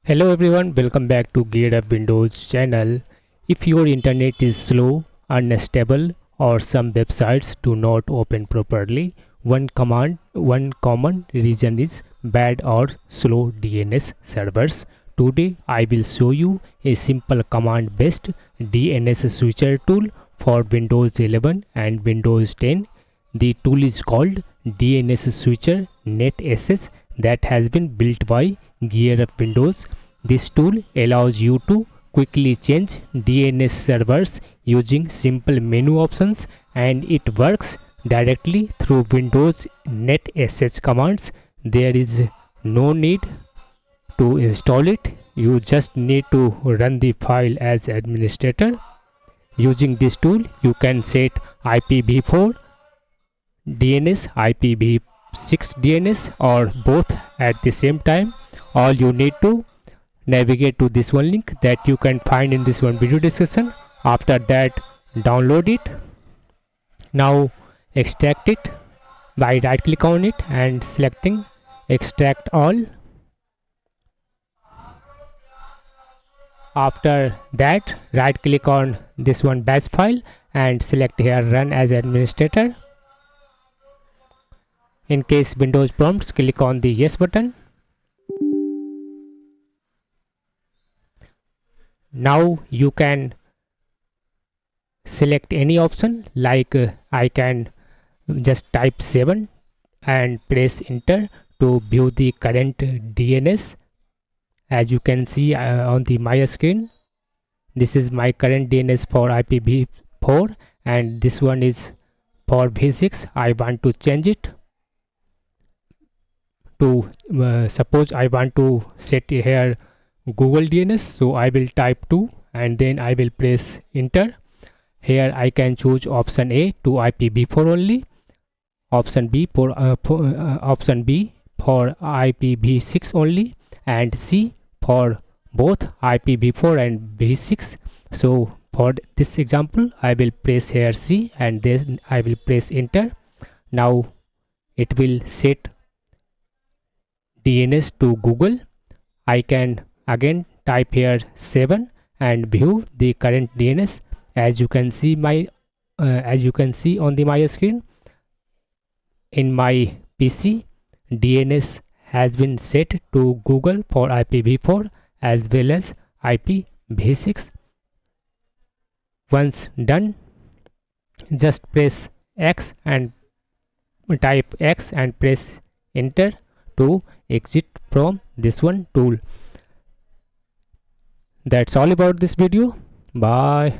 Hello everyone, welcome back to GearUpWindows channel. If your internet is slow, unstable or some websites do not open properly, one common reason is bad or slow DNS servers. Today I will show you a simple command based DNS switcher tool for Windows 11 and Windows 10. The tool is called DNS-Switcher-NETSH that has been built by GearUpWindows. This tool allows you to quickly change DNS servers using simple menu options, and it works directly through Windows NetSH commands. There is no need to install it. You just need to run the file as administrator. Using this tool, you can set IPv4 DNS, IPv6 DNS or both at the same time. All you need to navigate to this one link that you can find in this one video description. After that, download it. Now extract it by right click on it and selecting extract all. After that, right click on this one batch file and select here run as administrator. In case Windows prompts, click on the yes button. Now you can select any option, like I can just type 7 and press enter to view the current DNS. As you can see on my screen, this is my current DNS for IPv4 and this one is for v6. I want to change it to suppose I want to set here Google DNS, so I will type 2 and then I will press enter. Here I can choose option A to IPv4 only, option B for IPv6 only, and C for both IPv4 and v6. So for this example, I will press here C and then I will press enter. Now it will set DNS to Google. I can again type here 7 and view the current DNS. As you can see on my screen, in my PC, DNS has been set to Google for IPv4 as well as IPv6. Once done, just press X and type X and press enter to exit from this one tool. That's all about this video. Bye.